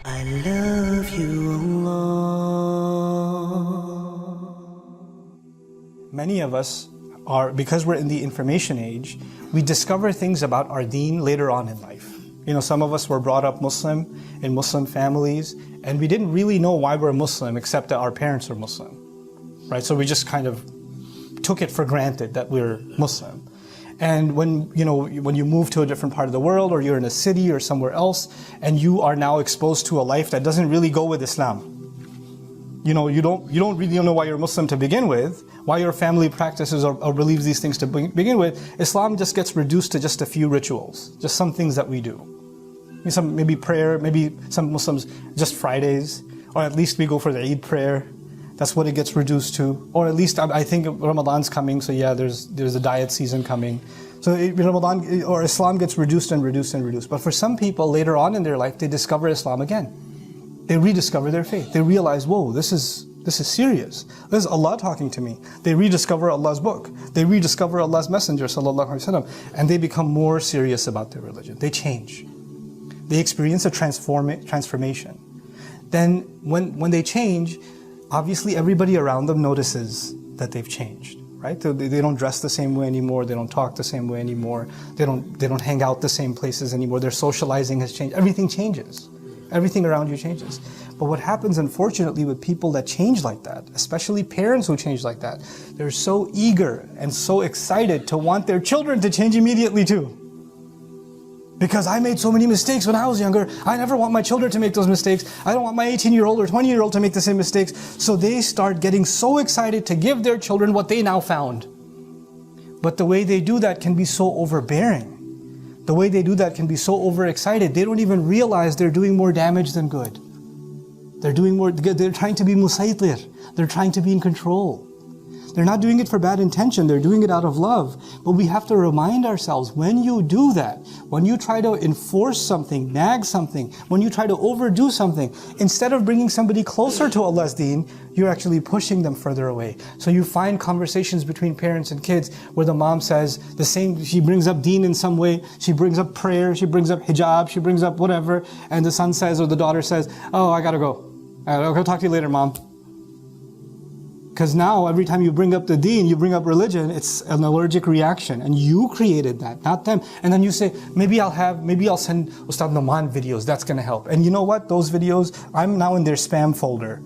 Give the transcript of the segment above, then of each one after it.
I love you, Allah. Many of us are, because we're in the information age, we discover things about our deen later on in life. You know, some of us were brought up Muslim, in Muslim families, and we didn't really know why we're Muslim except that our parents are Muslim, right? So we just kind of took it for granted that we're Muslim. And when you move to a different part of the world, or you're in a city or somewhere else, and you are now exposed to a life that doesn't really go with Islam. You don't really know why you're Muslim to begin with, why your family practices or believes these things to begin with. Islam just gets reduced to just a few rituals, just some things that we do. Maybe prayer, maybe some Muslims just Fridays, or at least we go for the Eid prayer. That's what it gets reduced to. Or at least I think Ramadan's coming, so yeah, there's a diet season coming. So Ramadan or Islam gets reduced and reduced and reduced. But for some people later on in their life, they discover Islam again. They rediscover their faith. They realize, whoa, this is serious. This is Allah talking to me. They rediscover Allah's book. They rediscover Allah's Messenger, sallallahu alaihi wasallam, and they become more serious about their religion. They change. They experience a transformation. Then when they change, obviously everybody around them notices that they've changed, right? They don't dress the same way anymore. They don't talk the same way anymore. They don't hang out the same places anymore. Their socializing has changed. Everything changes. Everything around you changes. But what happens, unfortunately, with people that change like that, especially parents who change like that, they're so eager and so excited to want their children to change immediately too. Because I made so many mistakes when I was younger, I never want my children to make those mistakes. I don't want my 18-year-old or 20-year-old to make the same mistakes. So they start getting so excited to give their children what they now found. But the way they do that can be so overbearing. The way they do that can be so overexcited, they don't even realize they're doing more damage than good. They're trying to be musaytir. They're trying to be in control. They're not doing it for bad intention, they're doing it out of love. But we have to remind ourselves, when you do that, when you try to enforce something, nag something, when you try to overdo something, instead of bringing somebody closer to Allah's deen, you're actually pushing them further away. So you find conversations between parents and kids where the mom says the same, she brings up deen in some way, she brings up prayer, she brings up hijab, she brings up whatever, and the son says or the daughter says, oh, I gotta go. I'll talk to you later, mom. Because now every time you bring up the deen, you bring up religion, it's an allergic reaction. And you created that, not them. And then you say, maybe I'll send Ustad Noman videos, that's going to help. And you know what? Those videos, I'm now in their spam folder.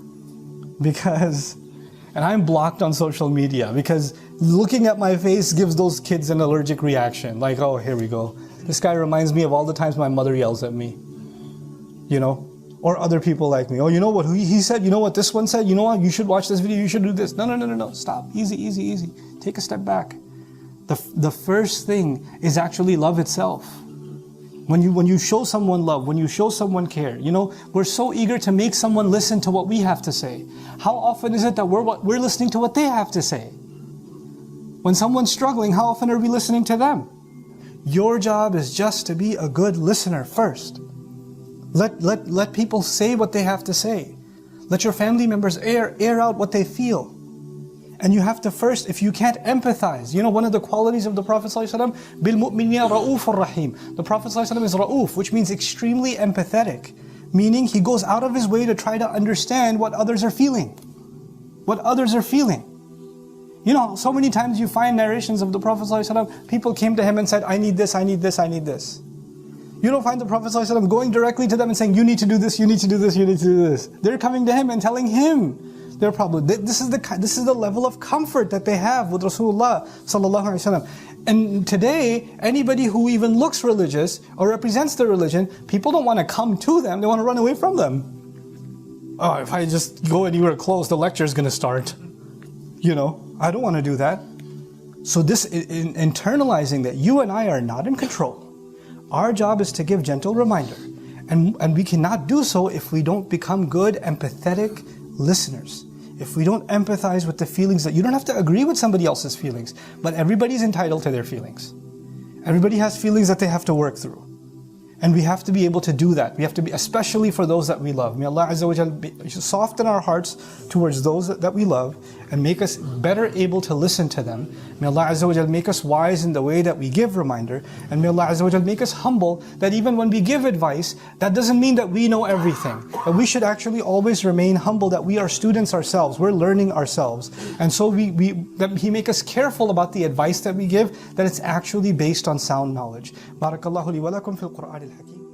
And I'm blocked on social media because looking at my face gives those kids an allergic reaction. Like, oh, here we go. This guy reminds me of all the times my mother yells at me. Or other people like me. Oh, you know what he said? You know what this one said? You know what? You should watch this video. You should do this. No. Stop. Easy. Take a step back. The first thing is actually love itself. When you show someone love, when you show someone care, we're so eager to make someone listen to what we have to say. How often is it that we're listening to what they have to say? When someone's struggling, how often are we listening to them? Your job is just to be a good listener first. Let people say what they have to say. Let your family members air out what they feel. And you have to first, if you can't empathize, one of the qualities of the Prophet ﷺ, بِالْمُؤْمِنِينَ رَؤُوفٌ رَحِيمٌ. The Prophet ﷺ is ra'uf, which means extremely empathetic. Meaning he goes out of his way to try to understand what others are feeling. What others are feeling. So many times you find narrations of the Prophet ﷺ, people came to him and said, I need this, I need this, I need this. You don't find the Prophet ﷺ going directly to them and saying, you need to do this, you need to do this, you need to do this. They're coming to him and telling him their problem. This is the level of comfort that they have with Rasulullah sallallahu alaihi wasallam. And today, anybody who even looks religious or represents the religion, people don't want to come to them, they want to run away from them. Oh, if I just go anywhere close, the lecture is going to start. I don't want to do that. So this, internalizing that you and I are not in control. Our job is to give gentle reminder. And we cannot do so if we don't become good, empathetic listeners. If we don't empathize with the feelings that you don't have to agree with somebody else's feelings, but everybody's entitled to their feelings. Everybody has feelings that they have to work through. And we have to be able to do that. We have to be, especially for those that we love. May Allah Azza wa Jal soften our hearts towards those that we love and make us better able to listen to them. May Allah Azza wa Jal make us wise in the way that we give reminder. And may Allah Azza wa Jal make us humble that even when we give advice, that doesn't mean that we know everything. But we should actually always remain humble that we are students ourselves. We're learning ourselves. And so that He make us careful about the advice that we give, that it's actually based on sound knowledge. Barakallahu li wa lakum fil Qur'an al-Hakim.